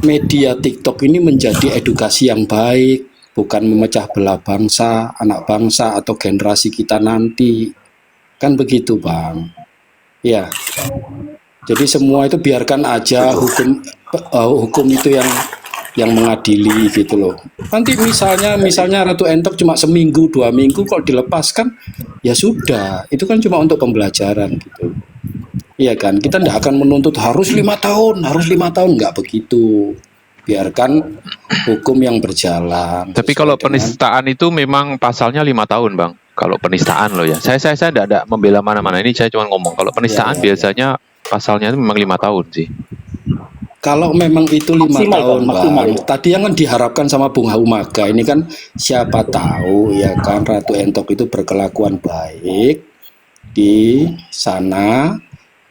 media TikTok ini menjadi edukasi yang baik, bukan memecah belah bangsa, anak bangsa atau generasi kita nanti, kan begitu Bang, ya. Jadi semua itu biarkan aja hukum itu yang mengadili gitu loh. Nanti misalnya Ratu Entok cuma seminggu 2 minggu kalau dilepaskan ya sudah, itu kan cuma untuk pembelajaran gitu. Iya kan, kita tidak akan menuntut harus 5 tahun, nggak begitu. Biarkan hukum yang berjalan. Tapi kalau penistaan itu memang pasalnya 5 tahun Bang. Kalau penistaan loh ya. Saya tidak ada membela mana-mana, ini saya cuma ngomong. Kalau penistaan biasanya pasalnya itu memang 5 tahun sih. Kalau memang itu 5 tahun maksimal. Bang, tadi yang kan diharapkan sama Bung Humaga ini kan siapa tahu ya kan Ratu Entok itu berkelakuan baik di sana,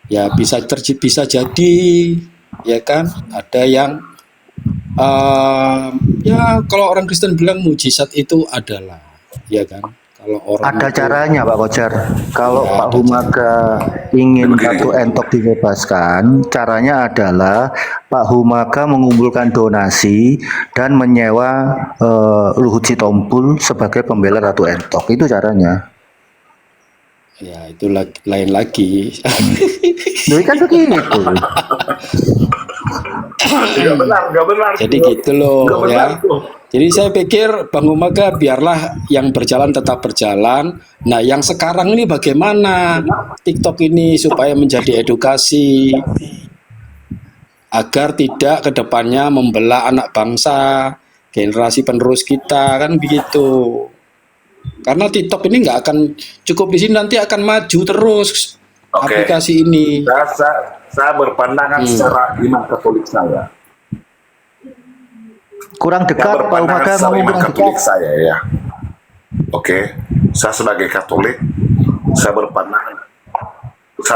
ya bisa jadi ya kan, ada yang ya kalau orang Kristen bilang mujizat itu adalah, ya kan, kalau orang Ada itu, caranya Pak Kojar. Kalau Ya, Pak ada Humaga ingin Ratu Entok dibebaskan, caranya adalah Pak Humaga mengumpulkan donasi dan menyewa Luhut Sitompul sebagai pembela Ratu Entok. Itu caranya. ya itu lain lagi. Jadi kan begini tuh. Nggak benar. Jadi gitu loh ya. Jadi saya pikir Bang Umaga biarlah yang berjalan tetap berjalan. Nah yang sekarang ini bagaimana TikTok ini supaya menjadi edukasi agar tidak kedepannya membelah anak bangsa, generasi penerus kita, kan begitu. Karena TikTok ini nggak akan cukup di sini, nanti akan maju terus aplikasi ini. Saya berpandangan secara iman Katolik saya. Kurang dekat Pak Humaga Secara ngomong iman kurang Katolik dekat. saya ya. Oke, saya sebagai Katolik, saya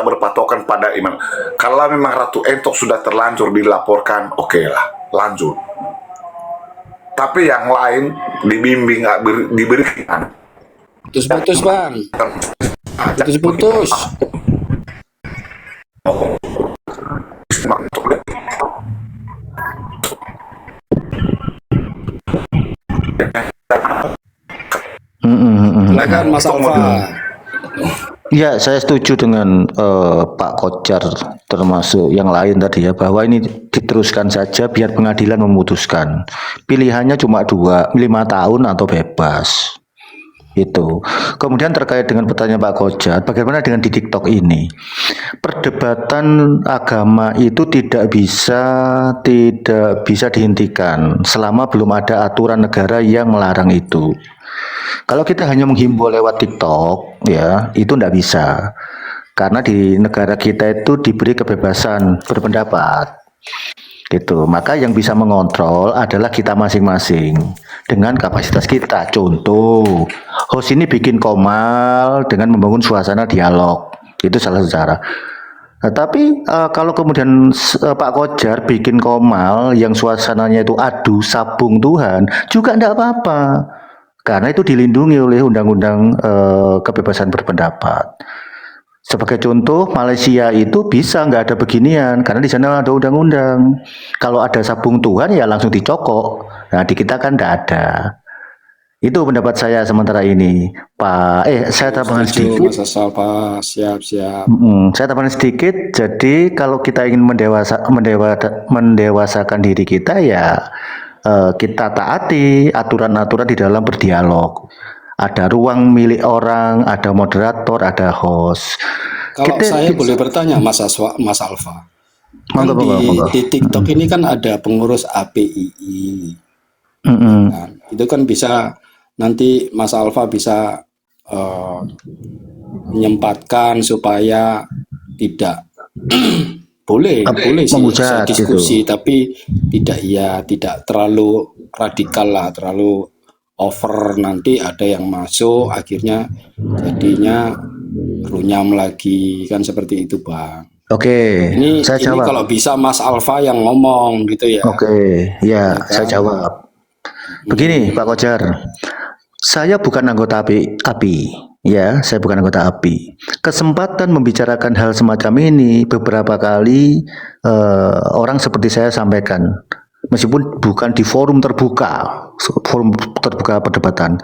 berpatokan pada iman. Kalau memang Ratu Entok sudah terlanjur dilaporkan, oke lah, lanjut. Tapi yang lain dibimbing, diberikan. Putus-putus Bang, putus-putus. Silakan Mas Alfa. Ya, saya setuju dengan Pak Kojar termasuk yang lain tadi ya, bahwa ini diteruskan saja biar pengadilan memutuskan. Pilihannya cuma 5 tahun atau bebas. Itu. Kemudian terkait dengan pertanyaan Pak Kojar, bagaimana dengan di TikTok ini? Perdebatan agama itu tidak bisa dihentikan selama belum ada aturan negara yang melarang itu. Kalau kita hanya menghimbau lewat TikTok, ya itu tidak bisa, karena di negara kita itu diberi kebebasan berpendapat, gitu. Maka yang bisa mengontrol adalah kita masing-masing dengan kapasitas kita. Contoh, host ini bikin komal dengan membangun suasana dialog, itu salah satu cara. Nah, tapi kalau kemudian Pak Kojar bikin komal yang suasananya itu adu sabung Tuhan, juga tidak apa-apa. Karena itu dilindungi oleh undang-undang kebebasan berpendapat. Sebagai contoh, Malaysia itu bisa nggak ada beginian, karena di sana ada undang-undang. Kalau ada sabung Tuhan ya langsung dicokok. Nah di kita kan nggak ada. Itu pendapat saya sementara ini, Pak. Saya tambahkan Setuju, sedikit. Mas Salva. Siap. Saya tambahkan sedikit. Jadi kalau kita ingin mendewasakan diri kita, ya kita taati aturan-aturan di dalam berdialog. Ada ruang milik orang, ada moderator, ada host. Kalau saya boleh bertanya, Mas Alfa. Kan Monggo. di TikTok ini kan ada pengurus APII. Kan? Itu kan bisa nanti Mas Alfa bisa menyempatkan supaya tidak boleh sih menghujat diskusi, tapi tidak terlalu radikal lah, terlalu over, nanti ada yang masuk akhirnya jadinya runyam lagi, kan seperti itu, Bang. Oke, Ini saya jawab. kalau bisa Mas Alfa yang ngomong gitu ya. Oke, ya, kan? saya jawab. Begini, Pak Kojar, saya bukan anggota API, ya, saya bukan anggota API. Kesempatan membicarakan hal semacam ini beberapa kali orang seperti saya sampaikan, meskipun bukan di forum terbuka perdebatan.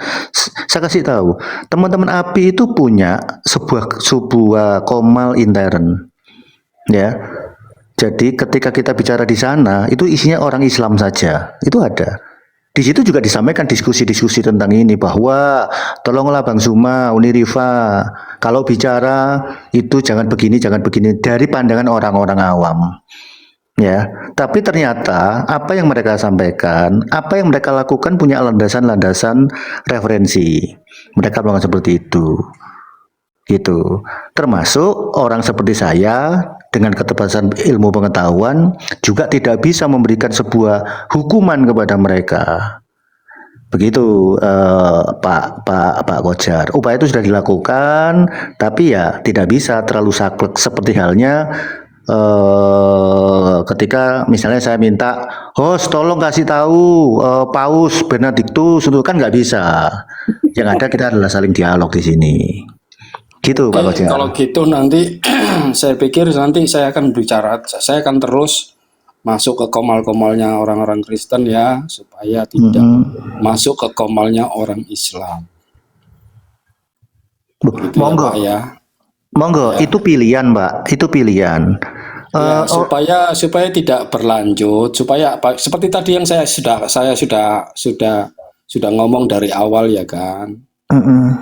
Saya kasih tahu, teman-teman API itu punya sebuah komal intern, ya. Jadi ketika kita bicara di sana, itu isinya orang Islam saja, itu ada. Di situ juga disampaikan diskusi-diskusi tentang ini, bahwa tolonglah Bang Zuma, Uniriva, kalau bicara itu jangan begini dari pandangan orang-orang awam. Ya, tapi ternyata apa yang mereka sampaikan, apa yang mereka lakukan punya landasan-landasan referensi. Mereka melakukan seperti itu. Gitu. Termasuk orang seperti saya dengan keterbatasan ilmu pengetahuan juga tidak bisa memberikan sebuah hukuman kepada mereka. Begitu, Pak Kojar. Upaya itu sudah dilakukan, tapi ya tidak bisa terlalu saklek, seperti halnya ketika misalnya saya minta host tolong kasih tahu Paus Benediktus, itu kan nggak bisa. Yang ada kita adalah saling dialog di sini. Gitu, Pak Kojar. Kalau gitu nanti saya pikir nanti saya akan bicara, saya akan terus masuk ke komal-komalnya orang-orang Kristen ya, supaya tidak masuk ke komalnya orang Islam. Begitu Monggo. ya. Monggo, itu pilihan, Mbak. Itu pilihan. Ya, supaya tidak berlanjut, supaya seperti tadi yang saya sudah ngomong dari awal ya kan.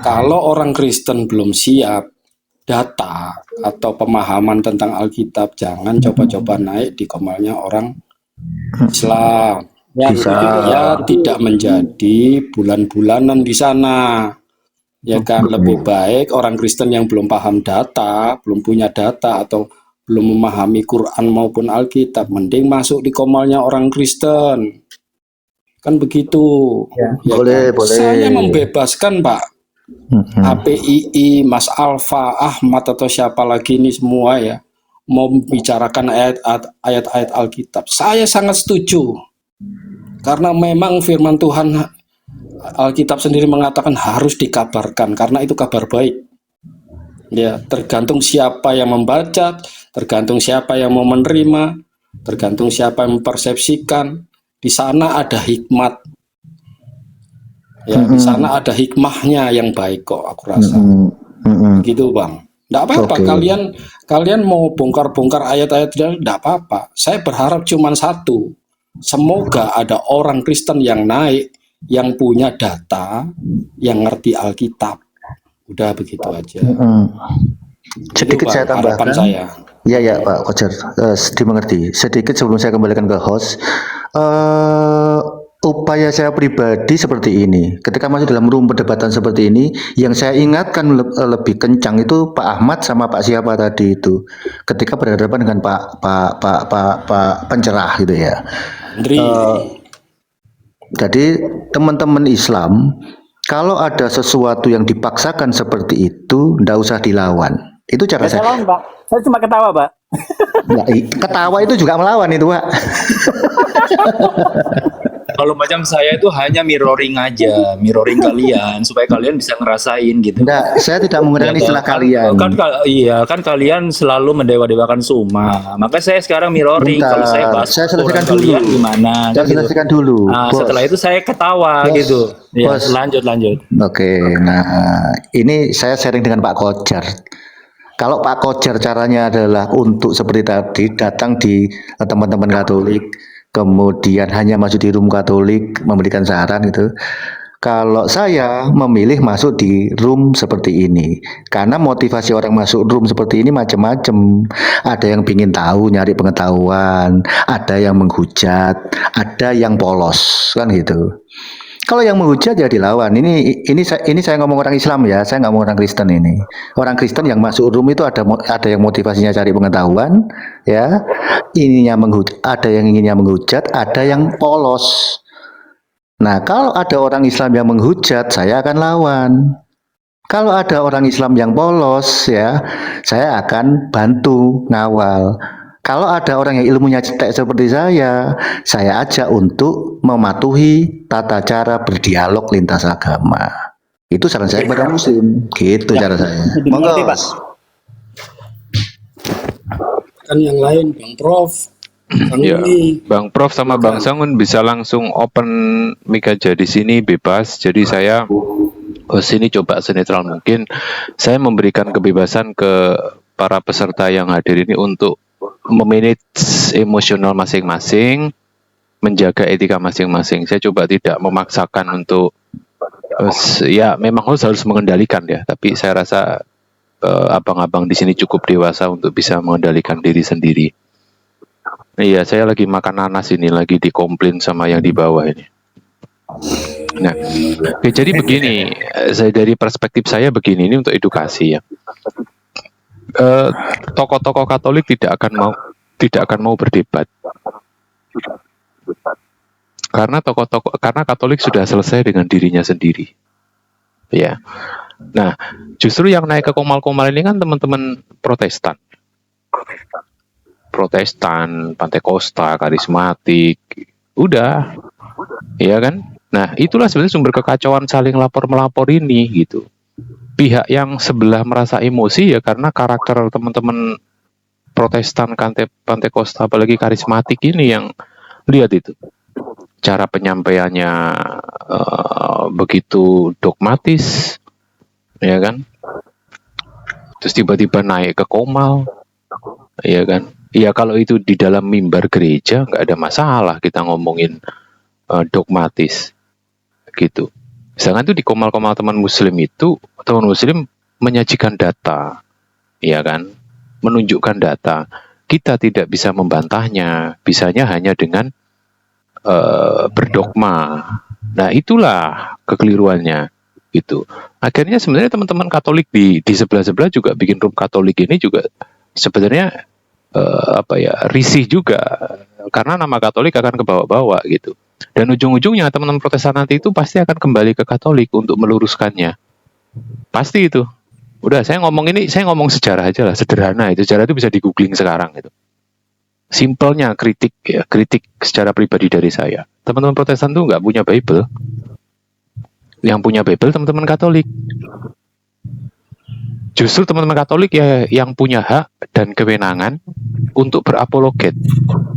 Kalau orang Kristen belum siap data atau pemahaman tentang Alkitab, jangan coba-coba naik di komalnya orang Islam. Ya tidak menjadi bulan-bulanan di sana. Ya kan, lebih baik orang Kristen yang belum paham data, belum punya data atau belum memahami Quran maupun Alkitab, mending masuk di komalnya orang Kristen. Kan begitu. Ya boleh. Saya membebaskan, Pak. APII, Mas Alfa, Ahmad atau siapa lagi ini semua ya, mau membicarakan ayat-ayat Alkitab. Saya sangat setuju. Karena memang firman Tuhan Alkitab sendiri mengatakan harus dikabarkan, karena itu kabar baik. Ya, tergantung siapa yang membaca, tergantung siapa yang mau menerima, tergantung siapa yang mempersepsikan. Di sana ada hikmat. Ya, di sana ada hikmahnya yang baik kok, aku rasa. Gitu, Bang. Nggak apa-apa, kalian mau bongkar-bongkar ayat-ayat, nggak apa-apa. Saya berharap cuma satu. Semoga ada orang Kristen yang naik, yang punya data, yang ngerti Alkitab. Udah begitu aja. Sedikit saya tambahkan. Saya. Ya Pak Kojar, dimengerti. Sedikit sebelum saya kembalikan ke host, upaya saya pribadi seperti ini. Ketika masuk dalam room perdebatan seperti ini, yang saya ingatkan lebih kencang itu Pak Ahmad sama Pak siapa tadi itu, ketika berhadapan dengan Pak pencerah gitu ya. Jadi teman-teman Islam, kalau ada sesuatu yang dipaksakan seperti itu, ndak usah dilawan. Itu cara saya. Lawan, Pak. Saya cuma ketawa, Pak. Ya, ketawa itu juga melawan itu, Pak. Kalau macam saya itu hanya mirroring aja, mirroring kalian supaya kalian bisa ngerasain gitu. Enggak, saya tidak menggunakan istilah kalian. Iya kan kalian selalu mendewa-dewakan Suma. Maka saya sekarang mirroring. Bentar, Kalau saya bahas saya selesaikan orang dulu. kalian gimana? Saya kan gitu. selesaikan dulu. Nah, Bos. setelah itu saya ketawa Bos. gitu. Ya, Bos. lanjut. Oke, nah ini saya sharing dengan Pak Kojar. Kalau Pak Kojar caranya adalah untuk seperti tadi datang di teman-teman Katolik, kemudian hanya masuk di room Katolik, memberikan saran itu. Kalau saya memilih masuk di room seperti ini, karena motivasi orang masuk room seperti ini macam-macam. Ada yang ingin tahu, nyari pengetahuan, ada yang menghujat, ada yang polos, kan gitu. Kalau yang menghujat ya dilawan. Ini saya ngomong orang Islam ya, saya nggak ngomong orang Kristen ini. Orang Kristen yang masuk room itu ada yang motivasinya cari pengetahuan, ya. Ada yang inginnya menghujat, ada yang polos. Nah, kalau ada orang Islam yang menghujat, saya akan lawan. Kalau ada orang Islam yang polos, ya, saya akan bantu ngawal. Kalau ada orang yang ilmunya cetek seperti saya ajak untuk mematuhi tata cara berdialog lintas agama. Itu saran saya kepada muslim. Gitu cara saya. Monggo. Kan yang lain Bang Prof. Ya, Bang Prof sama Bang Sangun bisa langsung open mic aja di sini bebas. Jadi saya sini coba senetral mungkin. Saya memberikan kebebasan ke para peserta yang hadir ini untuk memanage emosional masing-masing, menjaga etika masing-masing. Saya coba tidak memaksakan untuk ya memang harus mengendalikan ya, tapi saya rasa abang-abang di sini cukup dewasa untuk bisa mengendalikan diri sendiri. Iya, saya lagi makan nanas ini, lagi dikomplain sama yang di bawah ini. Nah, oke, jadi begini, saya dari perspektif saya begini, ini untuk edukasi ya. Tokoh-tokoh Katolik tidak akan mau berdebat, karena karena Katolik sudah selesai dengan dirinya sendiri, ya. Nah, justru yang naik ke komal-komal ini kan teman-teman Protestan, Pantekosta, karismatik, udah, ya kan? Nah, itulah sebenarnya sumber kekacauan saling lapor-melapor ini gitu. Pihak yang sebelah merasa emosi ya karena karakter teman-teman Protestan, Pantekosta, apalagi karismatik ini yang lihat itu. Cara penyampaiannya begitu dogmatis, ya kan? Terus tiba-tiba naik ke komal, ya kan? Ya kalau itu di dalam mimbar gereja nggak ada masalah kita ngomongin dogmatis, gitu. Sedangkan itu di komal-komal teman muslim menyajikan data, ya kan, menunjukkan data. Kita tidak bisa membantahnya, bisanya hanya dengan berdogma. Nah, itulah kekeliruannya, gitu. Akhirnya sebenarnya teman-teman Katolik di sebelah-sebelah juga bikin room Katolik ini juga sebenarnya risih juga karena nama Katolik akan kebawa-bawa gitu. Dan ujung-ujungnya teman-teman Protestan nanti itu pasti akan kembali ke Katolik untuk meluruskannya. Pasti itu. Udah, saya ngomong sejarah aja lah, sederhana itu. Sejarah itu bisa di googling sekarang gitu. Simpelnya kritik secara pribadi dari saya. Teman-teman Protestan tuh nggak punya Bible. Yang punya Bible teman-teman Katolik. Justru teman-teman Katolik ya yang punya hak dan kewenangan untuk berapologet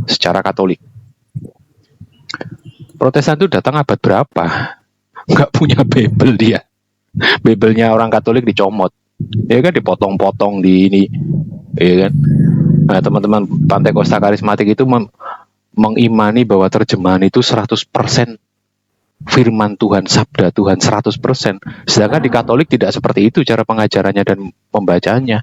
secara Katolik. Protestan itu datang abad berapa? Nggak punya Bible dia. Bible-nya orang Katolik dicomot. Ya kan, dipotong-potong di ini. Ya kan? Nah, teman-teman Pantekosta karismatik itu mengimani bahwa terjemahan itu 100% firman Tuhan, sabda Tuhan 100%. Sedangkan di Katolik tidak seperti itu cara pengajarannya dan pembacanya.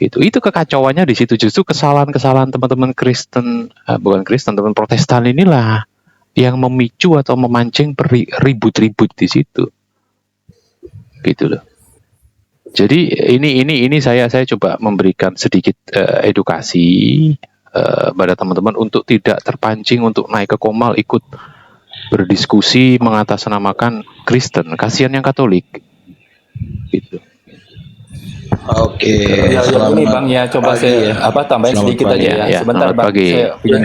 Itu kekacauannya di situ. Justru kesalahan-kesalahan teman-teman teman Protestan inilah yang memicu atau memancing ribut-ribut di situ. Gitu loh. Jadi ini saya coba memberikan sedikit edukasi pada teman-teman untuk tidak terpancing untuk naik ke komal ikut berdiskusi mengatasnamakan Kristen. Kasihan yang Katolik. Gitu. Oke. Ya, ini Bang ya, coba saya tambahin sedikit aja ya. Sebentar Bang. Saya